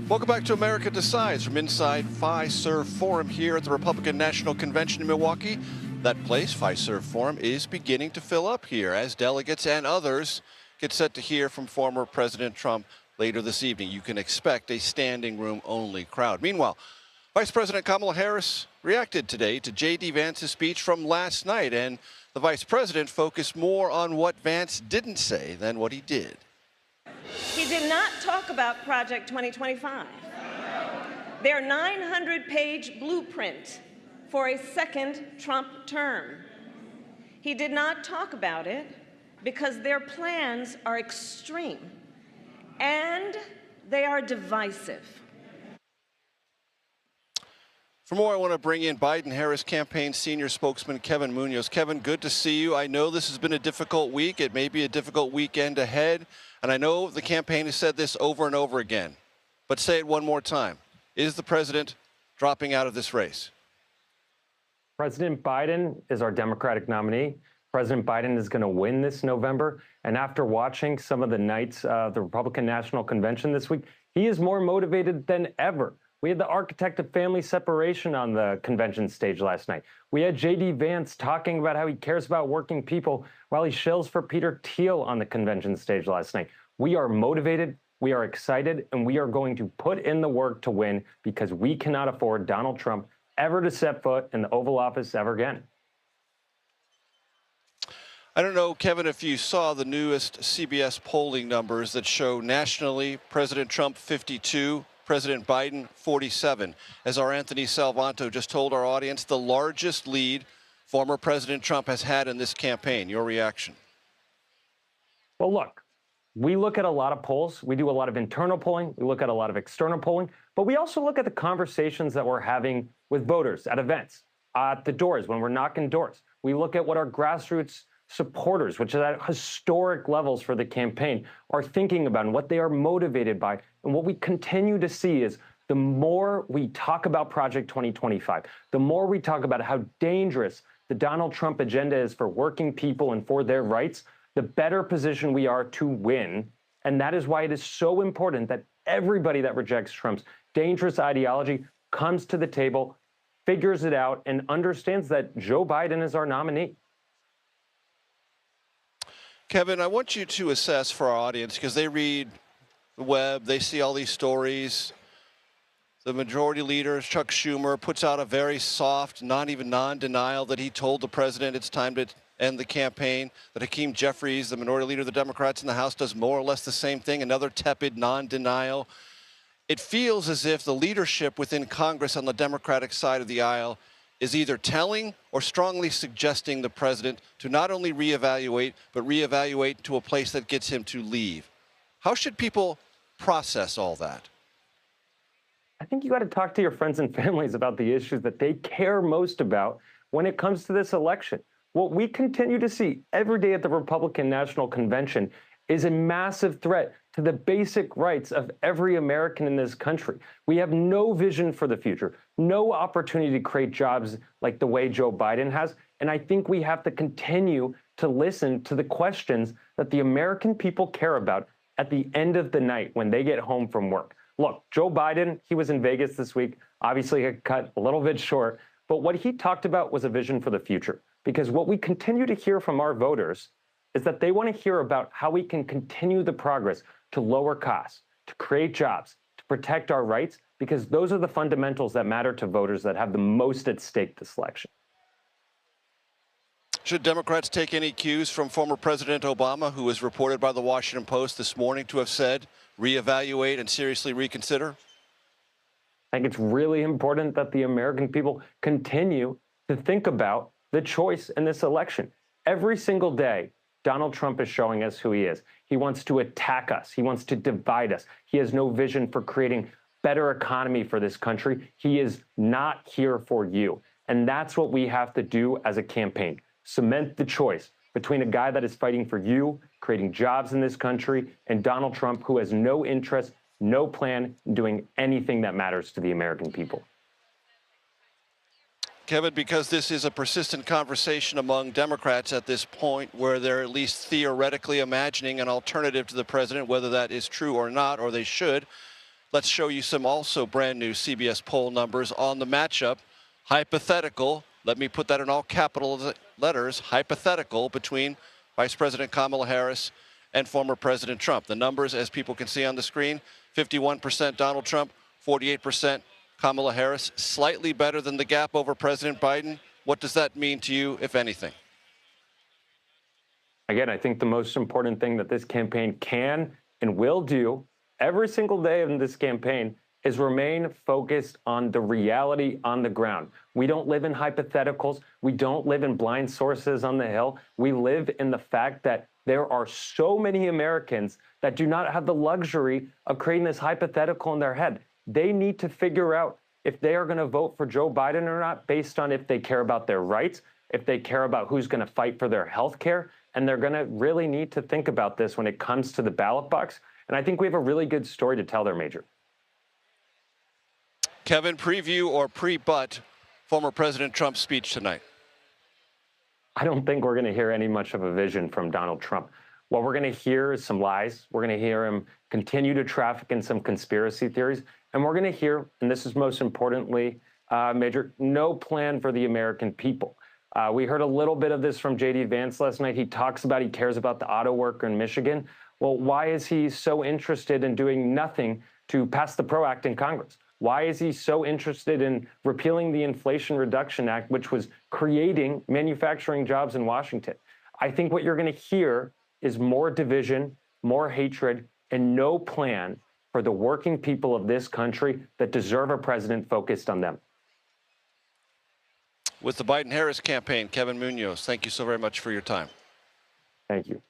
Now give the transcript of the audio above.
Welcome back to America Decides from inside Fiserv Forum here at the Republican National Convention in Milwaukee. That place, Fiserv Forum, is beginning to fill up here as delegates and others get set to hear from former President Trump later this evening. You can expect a standing room only crowd. Meanwhile, Vice President Kamala Harris reacted today to J.D. Vance's speech from last night, and the Vice President focused more on what Vance didn't say than what he did. He did not talk about Project 2025, their 900-page blueprint for a second Trump term. He did not talk about it because their plans are extreme and they are divisive. For more, I want to bring in Biden-Harris campaign senior spokesman Kevin Munoz. Kevin, good to see you. I know this has been a difficult week. It may be a difficult weekend ahead. And I know the campaign has said this over and over again. But say it one more time. Is the president dropping out of this race? President Biden is our Democratic nominee. President Biden is going to win this November. And after watching some of the nights of the Republican National Convention this week, he is more motivated than ever. We had the architect of family separation on the convention stage last night. We had J.D. Vance talking about how he cares about working people while he shills for Peter Thiel on the convention stage last night. We are motivated, we are excited, and we are going to put in the work to win because we cannot afford Donald Trump ever to set foot in the Oval Office ever again. I don't know, Kevin, if you saw the newest CBS polling numbers that show nationally President Trump 52, President Biden 47. As our Anthony Salvanto just told our audience, the largest lead former President Trump has had in this campaign. Your reaction? Well, look, we look at a lot of polls. We do a lot of internal polling. We look at a lot of external polling. But we also look at the conversations that we're having with voters at events, at the doors, when we're knocking doors. We look at what our grassroots supporters, which is at historic levels for the campaign, are thinking about and what they are motivated by. And what we continue to see is the more we talk about Project 2025, the more we talk about how dangerous the Donald Trump agenda is for working people and for their rights, the better position we are to win. And that is why it is so important that everybody that rejects Trump's dangerous ideology comes to the table, figures it out, and understands that Joe Biden is our nominee. Kevin, I want you to assess for our audience, because they read the web, they see all these stories. The majority leader, Chuck Schumer, puts out a very soft, not even non-denial that he told the president it's time to end the campaign. That Hakeem Jeffries, the minority leader of the Democrats in the House, does more or less the same thing, another tepid non-denial. It feels as if the leadership within Congress on the Democratic side of the aisle is either telling or strongly suggesting the president to not only reevaluate, but reevaluate to a place that gets him to leave. How should people process all that? I think you got to talk to your friends and families about the issues that they care most about when it comes to this election. What we continue to see every day at the Republican National Convention is a massive threat to the basic rights of every American in this country. We have no vision for the future, no opportunity to create jobs like the way Joe Biden has. And I think we have to continue to listen to the questions that the American people care about at the end of the night when they get home from work. Look, Joe Biden, he was in Vegas this week, obviously got cut a little bit short, but what he talked about was a vision for the future. Because what we continue to hear from our voters is that they want to hear about how we can continue the progress to lower costs, to create jobs, to protect our rights, because those are the fundamentals that matter to voters that have the most at stake this election. Should Democrats take any cues from former President Obama, who was reported by the Washington Post this morning to have said, reevaluate and seriously reconsider? I think it's really important that the American people continue to think about the choice in this election. Every single day, Donald Trump is showing us who he is. He wants to attack us. He wants to divide us. He has no vision for creating better economy for this country. He is not here for you. And that's what we have to do as a campaign. Cement the choice between a guy that is fighting for you, creating jobs in this country, and Donald Trump, who has no interest, no plan in doing anything that matters to the American people. Kevin, because this is a persistent conversation among Democrats at this point where they're at least theoretically imagining an alternative to the president, whether that is true or not, or they should, let's show you some also brand new CBS poll numbers on the matchup. Hypothetical, let me put that in all capital letters, hypothetical between Vice President Kamala Harris and former President Trump. The numbers, as people can see on the screen, 51% Donald Trump, 48% Kamala Harris, slightly better than the gap over President Biden. What does that mean to you, if anything? Again, I think the most important thing that this campaign can and will do every single day in this campaign is remain focused on the reality on the ground. We don't live in hypotheticals. We don't live in blind sources on the Hill. We live in the fact that there are so many Americans that do not have the luxury of creating this hypothetical in their head. They need to figure out if they are going to vote for Joe Biden or not based on if they care about their rights, if they care about who's going to fight for their health care. And they're going to really need to think about this when it comes to the ballot box. And I think we have a really good story to tell there, Major. Kevin, preview or pre-butt former President Trump's speech tonight? I don't think we're going to hear any much of a vision from Donald Trump. What we're going to hear is some lies. We're going to hear him continue to traffic in some conspiracy theories. And we're going to hear, and this is most importantly, Major, no plan for the American people. We heard a little bit of this from J.D. Vance last night. He cares about the auto worker in Michigan. Well, why is he so interested in doing nothing to pass the PRO Act in Congress? Why is he so interested in repealing the Inflation Reduction Act, which was creating manufacturing jobs in Washington? I think what you're going to hear is more division, more hatred, and no plan for the working people of this country that deserve a president focused on them. With the Biden-Harris campaign, Kevin Munoz, thank you so very much for your time. Thank you.